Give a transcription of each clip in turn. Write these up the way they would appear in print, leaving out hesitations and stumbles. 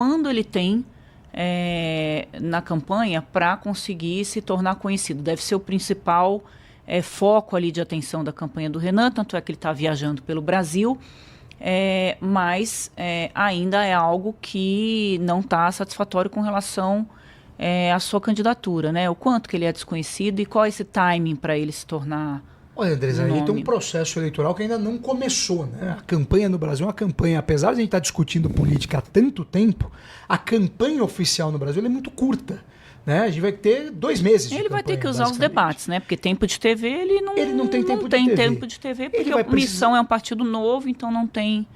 gastando ele tem na campanha para conseguir se tornar conhecido. Deve ser o principal foco ali de atenção da campanha do Renan, tanto é que ele está viajando pelo Brasil, mas ainda é algo que não está satisfatório com relação à sua candidatura, né? O quanto que ele é desconhecido e qual é esse timing para ele se tornar. Olha, Andrés, aí tem um processo eleitoral que ainda não começou, né? A campanha no Brasil é uma campanha, apesar de a gente estar discutindo política há tanto tempo, a campanha oficial no Brasil é muito curta, né? A gente vai ter 2 meses de Ele vai campanha, ter que usar os debates, né? Porque tempo de TV ele não tem tempo de TV, porque a Missão é um partido novo, então não tem,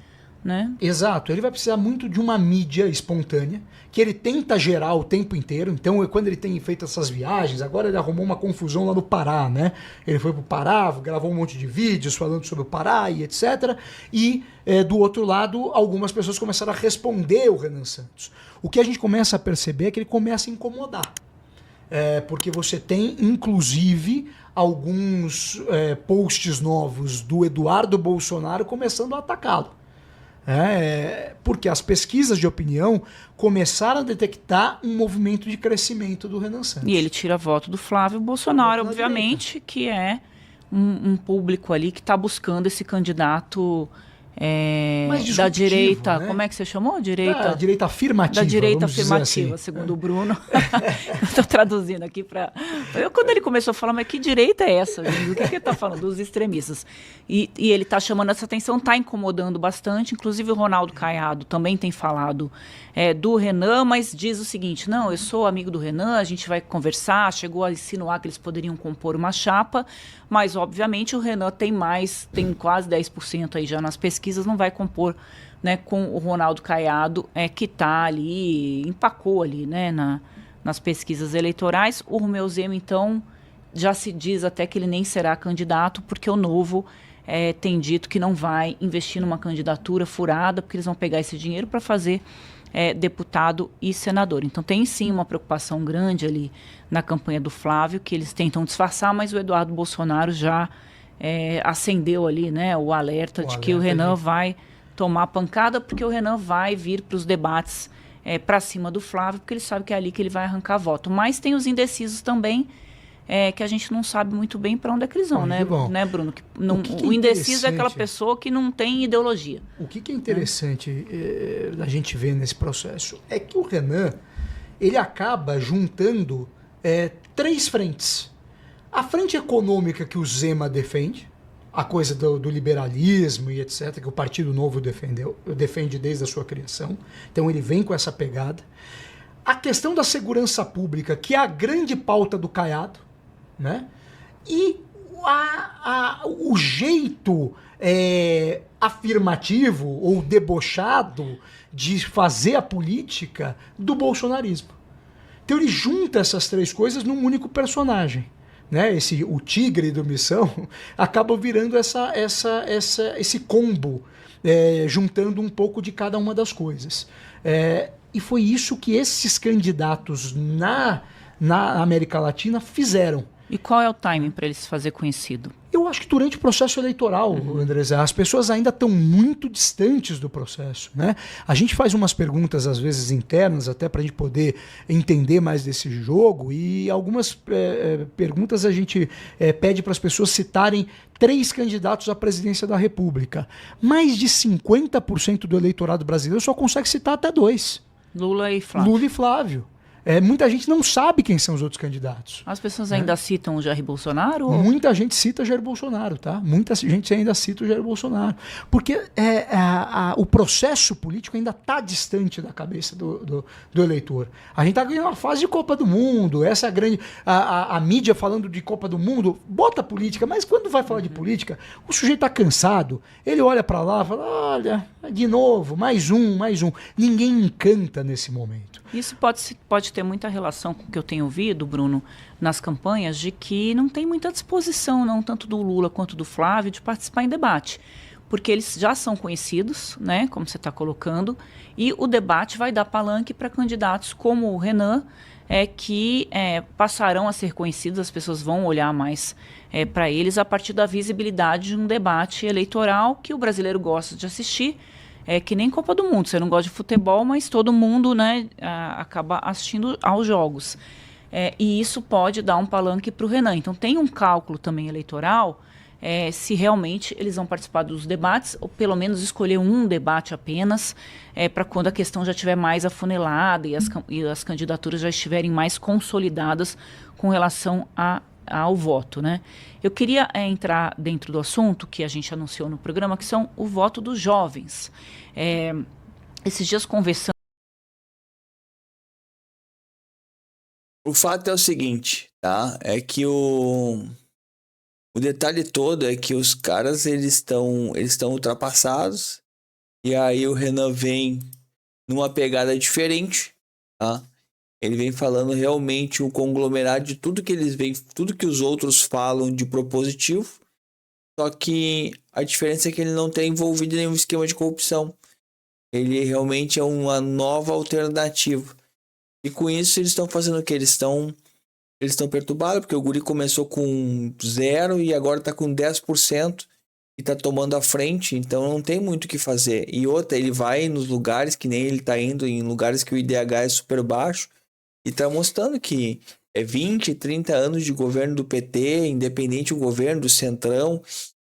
né? Exato, ele vai precisar muito de uma mídia espontânea, que ele tenta gerar o tempo inteiro. Então, quando ele tem feito essas viagens, agora ele arrumou uma confusão lá no Pará, né? Ele foi pro Pará, gravou um monte de vídeos falando sobre o Pará e etc. E, do outro lado, algumas pessoas começaram a responder o Renan Santos. O que a gente começa a perceber é que ele começa a incomodar. Porque você tem, inclusive, alguns posts novos do Eduardo Bolsonaro começando a atacá-lo. Porque as pesquisas de opinião começaram a detectar um movimento de crescimento do Renan Santos. E ele tira voto do Flávio Bolsonaro, obviamente, que é um público ali que está buscando esse candidato da direita, né? Como é que você chamou? Da direita afirmativa. Da direita afirmativa, assim. Segundo o Bruno. Estou traduzindo aqui para... Quando ele começou a falar, mas que direita é essa? Gente? O que ele está falando? Dos extremistas. E ele está chamando essa atenção, está incomodando bastante. Inclusive o Ronaldo Caiado também tem falado do Renan, mas diz o seguinte: não, eu sou amigo do Renan, a gente vai conversar. Chegou a insinuar que eles poderiam compor uma chapa, mas obviamente o Renan tem quase 10% aí já nas pesquisas, não vai compor, né, com o Ronaldo Caiado, que está ali, empacou ali, né, nas pesquisas eleitorais. O Romeu Zema, então, já se diz até que ele nem será candidato, porque o Novo tem dito que não vai investir numa candidatura furada, porque eles vão pegar esse dinheiro para fazer deputado e senador. Então tem sim uma preocupação grande ali na campanha do Flávio, que eles tentam disfarçar, mas o Eduardo Bolsonaro já acendeu ali, né, o alerta de que o Renan vai tomar pancada, porque o Renan vai vir para os debates para cima do Flávio, porque ele sabe que é ali que ele vai arrancar voto. Mas tem os indecisos também, que a gente não sabe muito bem para onde é que eles vão, né, Bruno? O indeciso é aquela pessoa que não tem ideologia. O que é interessante da gente ver nesse processo é que o Renan, ele acaba juntando 3 frentes. A frente econômica que o Zema defende, a coisa do liberalismo e etc., que o Partido Novo defende desde a sua criação. Então ele vem com essa pegada. A questão da segurança pública, que é a grande pauta do Caiado, né? E o jeito afirmativo ou debochado de fazer a política do bolsonarismo. Então ele junta essas 3 coisas num único personagem, né? O tigre do Missão acaba virando esse combo, juntando um pouco de cada uma das coisas. E foi isso que esses candidatos na América Latina fizeram. E qual é o timing para ele se fazer conhecido? Eu acho que durante o processo eleitoral, Andrés, as pessoas ainda estão muito distantes do processo, né? A gente faz umas perguntas, às vezes, internas, até para a gente poder entender mais desse jogo, e algumas perguntas a gente pede para as pessoas citarem 3 candidatos à presidência da República. Mais de 50% do eleitorado brasileiro só consegue citar até 2. Lula e Flávio. Lula e Flávio. Muita gente não sabe quem são os outros candidatos. As pessoas ainda citam o Jair Bolsonaro? Ou... Muita gente cita Jair Bolsonaro, tá? Muita gente ainda cita o Jair Bolsonaro. Porque o processo político ainda está distante da cabeça do eleitor. A gente está em uma fase de Copa do Mundo, essa é a grande... A mídia falando de Copa do Mundo, bota política, mas quando vai falar de política, o sujeito está cansado, ele olha para lá e fala, olha, de novo, mais um. Ninguém encanta nesse momento. Isso pode ter muita relação com o que eu tenho ouvido, Bruno, nas campanhas, de que não tem muita disposição, não tanto do Lula quanto do Flávio, de participar em debate. Porque eles já são conhecidos, né, como você está colocando, e o debate vai dar palanque para candidatos como o Renan, que passarão a ser conhecidos, as pessoas vão olhar mais para eles a partir da visibilidade de um debate eleitoral que o brasileiro gosta de assistir. É que nem Copa do Mundo, você não gosta de futebol, mas todo mundo, né, acaba assistindo aos jogos. E isso pode dar um palanque para o Renan. Então tem um cálculo também eleitoral, se realmente eles vão participar dos debates, ou pelo menos escolher um debate apenas, para quando a questão já estiver mais afunilada e as candidaturas já estiverem mais consolidadas com relação ao voto, né? Eu queria entrar dentro do assunto que a gente anunciou no programa, que são o voto dos jovens. Esses dias conversando. O fato é o seguinte, tá? É que o detalhe todo é que os caras, eles estão ultrapassados, e aí o Renan vem numa pegada diferente, tá? Ele vem falando realmente um conglomerado de tudo que eles veem, tudo que os outros falam de propositivo, só que a diferença é que ele não está envolvido em nenhum esquema de corrupção. Ele realmente é uma nova alternativa. E com isso eles estão fazendo o quê? Eles estão perturbados, porque o guri começou com 0 e agora está com 10% e está tomando a frente, então não tem muito o que fazer. E outra, ele vai nos lugares, que nem ele está indo em lugares que o IDH é super baixo, e está mostrando que é 20, 30 anos de governo do PT, independente do governo, do Centrão,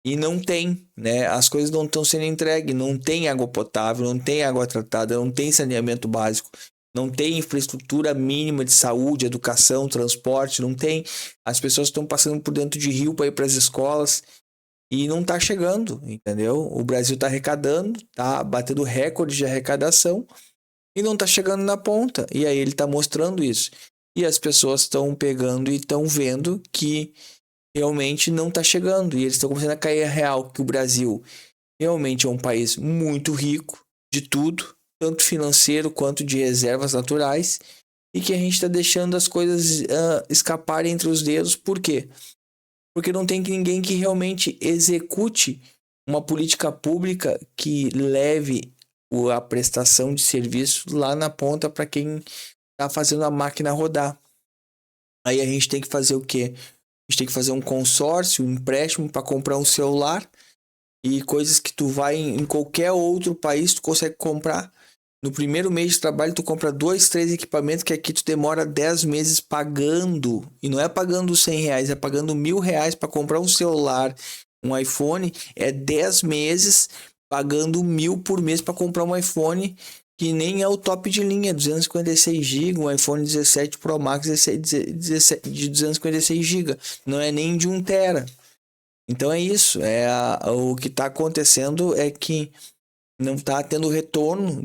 e não tem, né? As coisas não estão sendo entregues, não tem água potável, não tem água tratada, não tem saneamento básico, não tem infraestrutura mínima de saúde, educação, transporte, não tem. As pessoas estão passando por dentro de rio para ir para as escolas e não está chegando, entendeu? O Brasil está arrecadando, está batendo recorde de arrecadação e não está chegando na ponta. E aí ele está mostrando isso. E as pessoas estão pegando e estão vendo que realmente não está chegando. E eles estão começando a cair a real, que o Brasil realmente é um país muito rico de tudo, tanto financeiro quanto de reservas naturais, e que a gente está deixando as coisas escaparem entre os dedos. Por quê? Porque não tem ninguém que realmente execute uma política pública que leve a prestação de serviço lá na ponta para quem está fazendo a máquina rodar. Aí a gente tem que fazer o quê? A gente tem que fazer um consórcio, um empréstimo para comprar um celular, e coisas que tu vai em qualquer outro país tu consegue comprar. No primeiro mês de trabalho, tu compra 2, 3 equipamentos que aqui tu demora 10 meses pagando. E não é pagando R$100, é pagando R$1.000 para comprar um celular, um iPhone. É 10 meses pagando R$1.000 por mês para comprar um iPhone que nem é o top de linha, 256 GB, um iPhone 17 Pro Max de 256 GB. Não é nem de 1 TB. Então é isso. O que está acontecendo é que não está tendo retorno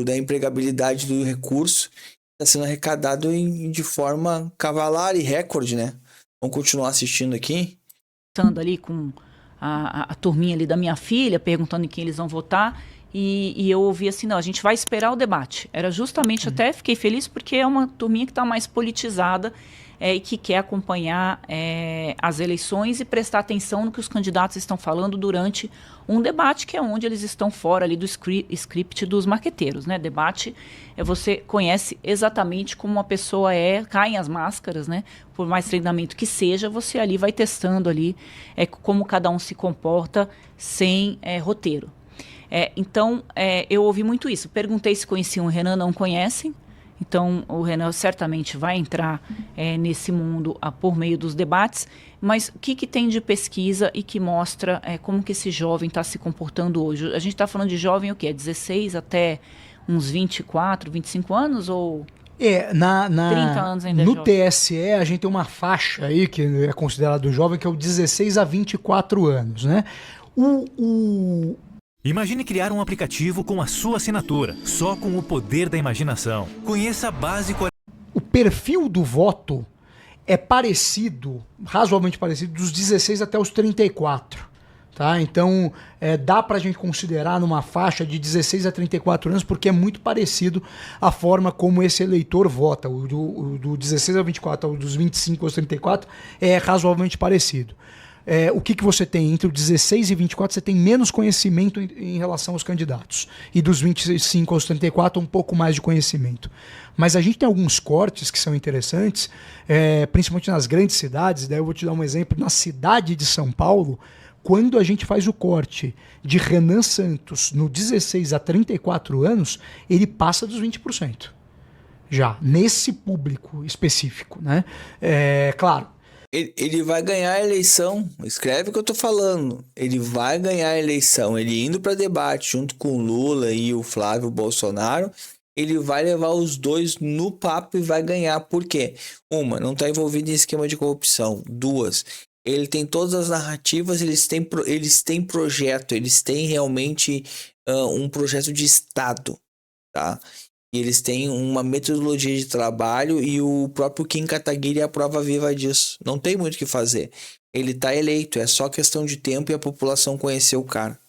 da empregabilidade do recurso, está sendo arrecadado de forma cavalar e recorde, né? Vamos continuar assistindo aqui. Estando ali com a turminha ali da minha filha, perguntando em quem eles vão votar, e eu ouvi assim, não, a gente vai esperar o debate. Era justamente, até fiquei feliz, porque é uma turminha que está mais politizada, e que quer acompanhar as eleições e prestar atenção no que os candidatos estão falando durante um debate, que é onde eles estão fora ali do script dos marqueteiros, né? Debate você conhece exatamente como uma pessoa caem as máscaras, né? Por mais treinamento que seja, você ali vai testando ali como cada um se comporta sem roteiro. Então, eu ouvi muito isso. Perguntei se conheciam o Renan, não conhecem. Então, o Renan certamente vai entrar nesse mundo por meio dos debates, mas o que tem de pesquisa e que mostra como que esse jovem está se comportando hoje? A gente está falando de jovem o quê? 16 até uns 24, 25 anos ou 30 anos ainda no jovem? TSE, a gente tem uma faixa aí que é considerado jovem, que é o 16 a 24 anos, né? Imagine criar um aplicativo com a sua assinatura, só com o poder da imaginação. Conheça a Básico. O perfil do voto é parecido, razoavelmente parecido, dos 16 até os 34. Tá? Então, dá pra gente considerar numa faixa de 16 a 34 anos, porque é muito parecido a forma como esse eleitor vota. O do 16 a 24, o dos 25 aos 34, é razoavelmente parecido. O que você tem entre os 16 e 24, você tem menos conhecimento em relação aos candidatos. E dos 25 aos 34, um pouco mais de conhecimento. Mas a gente tem alguns cortes que são interessantes, principalmente nas grandes cidades. Daí eu vou te dar um exemplo. Na cidade de São Paulo, Quando a gente faz o corte de Renan Santos no 16 a 34 anos, ele passa dos 20%. Já, nesse público específico, né? Claro. Ele vai ganhar a eleição. Escreve o que eu tô falando. Ele vai ganhar a eleição. Ele indo para debate junto com o Lula e o Flávio Bolsonaro, ele vai levar os dois no papo e vai ganhar. Por quê? Uma, não tá envolvido em esquema de corrupção. Duas, ele tem todas as narrativas, eles têm projeto, eles têm realmente um projeto de Estado, tá? E eles têm uma metodologia de trabalho e o próprio Kim Kataguiri é a prova viva disso. Não tem muito o que fazer. Ele tá eleito, é só questão de tempo e a população conhecer o cara.